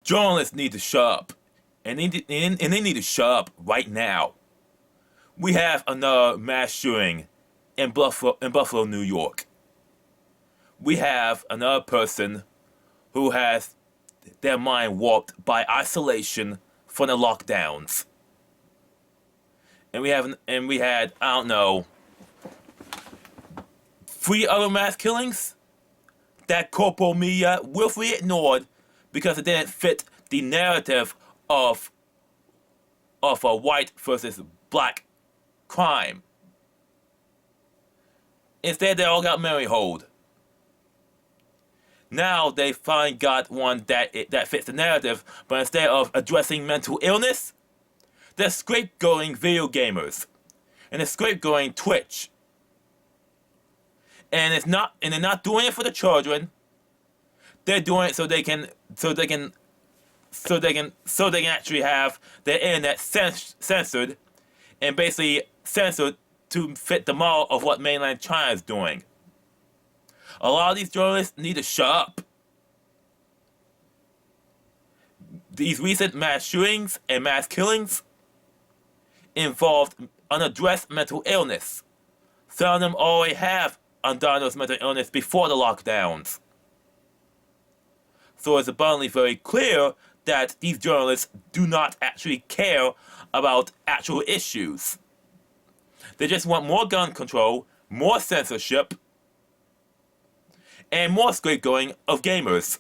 Journalists need to shut up, and they need to shut up right now. We have another mass shooting in Buffalo, New York. We have another person who has their mind warped by isolation from the lockdowns. And we had, I don't know, 3 other mass killings that corporal media willfully ignored because it didn't fit the narrative of a white versus black crime. Instead, they all got memory hold. Now they finally got one that fits the narrative, but instead of addressing mental illness, they're scapegoating video gamers, and they're scapegoating Twitch. And they're not doing it for the children. They're doing it so they can actually have their internet censored, and basically censored to fit the model of what mainland China is doing. A lot of these journalists need to shut up. These recent mass shootings and mass killings involved unaddressed mental illness. Some of them already have undiagnosed mental illness before the lockdowns. So it's abundantly very clear that these journalists do not actually care about actual issues. They just want more gun control, more censorship, and more scapegoating of gamers.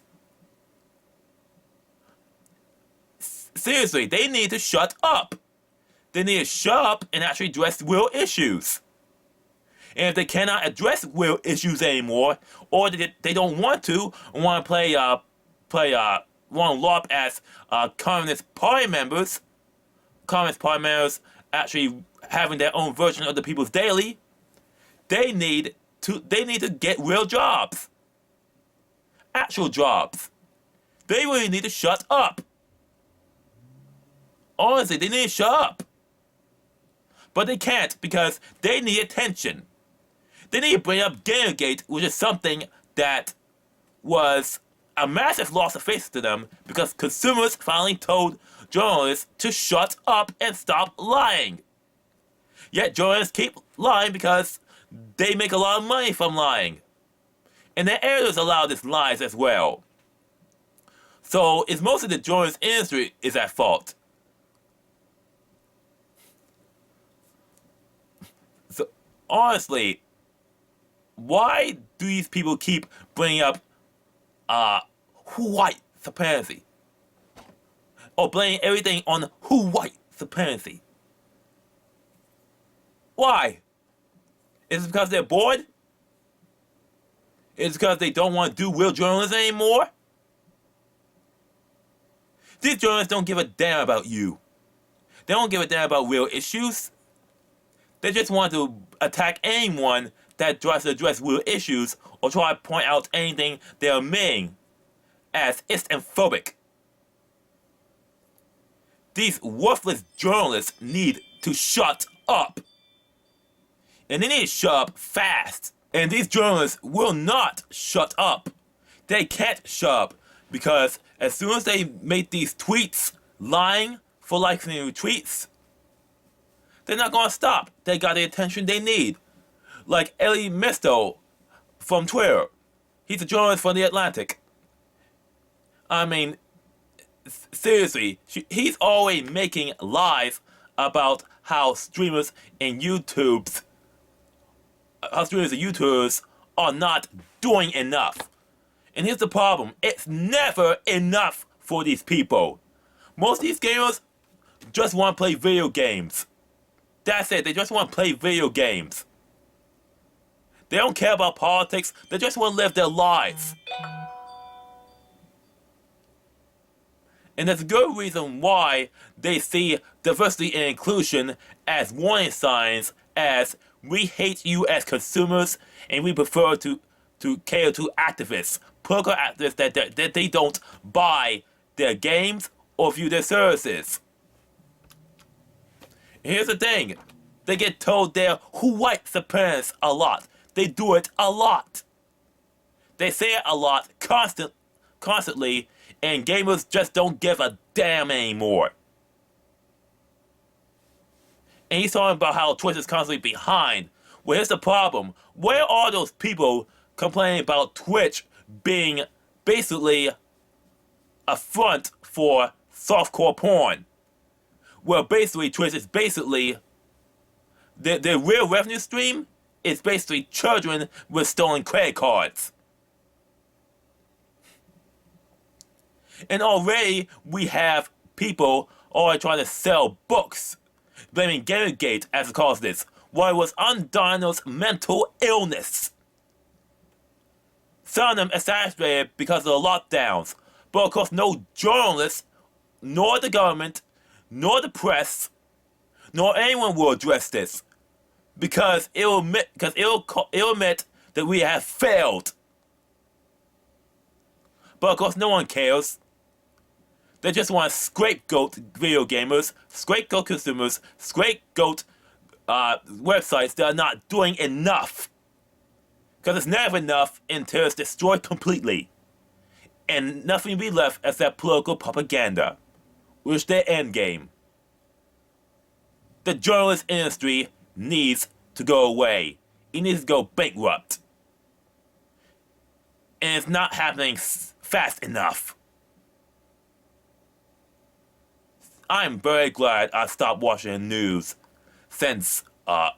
Seriously, they need to shut up. They need to shut up and actually address real issues. And if they cannot address real issues anymore, or they don't want to play want to lob as Communist Party members, actually having their own version of the People's Daily, they need to get real jobs. Actual jobs. They really need to shut up. Honestly, they need to shut up. But they can't because they need attention. They need to bring up Gamergate, which is something that was a massive loss of faith to them because consumers finally told journalists to shut up and stop lying. Yet journalists keep lying because they make a lot of money from lying. And their editors allow these lies as well. So it's mostly the journalist industry is at fault. So honestly, why do these people keep bringing up white supremacy? Or blaming everything on white supremacy? Why? Is it because they're bored? Is it because they don't want to do real journalism anymore? These journalists don't give a damn about you. They don't give a damn about real issues. They just want to attack anyone that tries to address real issues or try to point out anything they're omitting as Islamophobic. These worthless journalists need to shut up. And they need to shut up fast. And these journalists will not shut up. They can't shut up because as soon as they make these tweets lying for likes and retweets, they're not going to stop. They got the attention they need. Like Ellie Misto from Twitter. He's a journalist from The Atlantic. I mean, seriously, he's always making lies about how streamers and YouTubers are not doing enough. And here's the problem. It's never enough for these people. Most of these gamers just want to play video games. That's it. They just want to play video games. They don't care about politics. They just want to live their lives. And there's a good reason why they see diversity and inclusion as warning signs, as we hate you as consumers and we prefer to cater to activists, political activists that they don't buy their games or view their services. And here's the thing. They get told they're white supremacists a lot. They do it a lot. They say it a lot, constantly, and gamers just don't give a damn anymore. And he's talking about how Twitch is constantly behind. Well, here's the problem. Where are those people complaining about Twitch being basically a front for softcore porn? Well, basically, Twitch is basically their real revenue stream is basically children with stolen credit cards. And already we have people already trying to sell books, blaming Gamergate as the cause of this, while it was undiagnosed mental illness. Some of them exaggerated because of the lockdowns, but of course no journalist, nor the government, nor the press, nor anyone will address this, because it'll admit that we have failed. But of course no one cares. They just want to scapegoat video gamers, scapegoat consumers, scapegoat websites that are not doing enough. Because it's never enough until it's destroyed completely. And nothing will be left except political propaganda, which is their endgame. The journalist industry needs to go away. It needs to go bankrupt. And it's not happening fast enough. I'm very glad I stopped watching the news since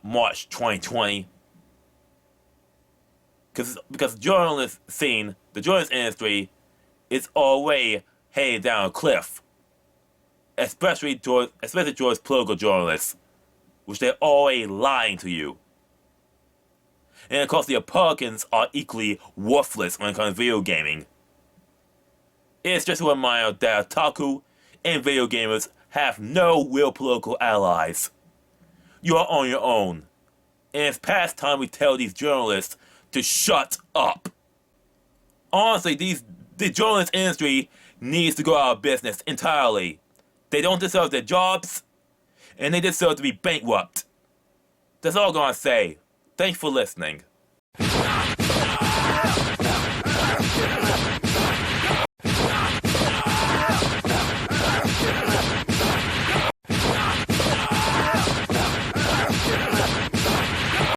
March 2020. Because the journalist scene, the journalist industry, is already heading down a cliff. Especially towards political journalists, which they're already lying to you. And of course the Republicans are equally worthless when it comes to video gaming. It's just a reminder that Otaku and Video Gamers have no real political allies. You are on your own. And it's past time we tell these journalists to shut up. Honestly, the journalist industry needs to go out of business entirely. They don't deserve their jobs, and they deserve to be bankrupt. That's all I'm gonna say. Thanks for listening.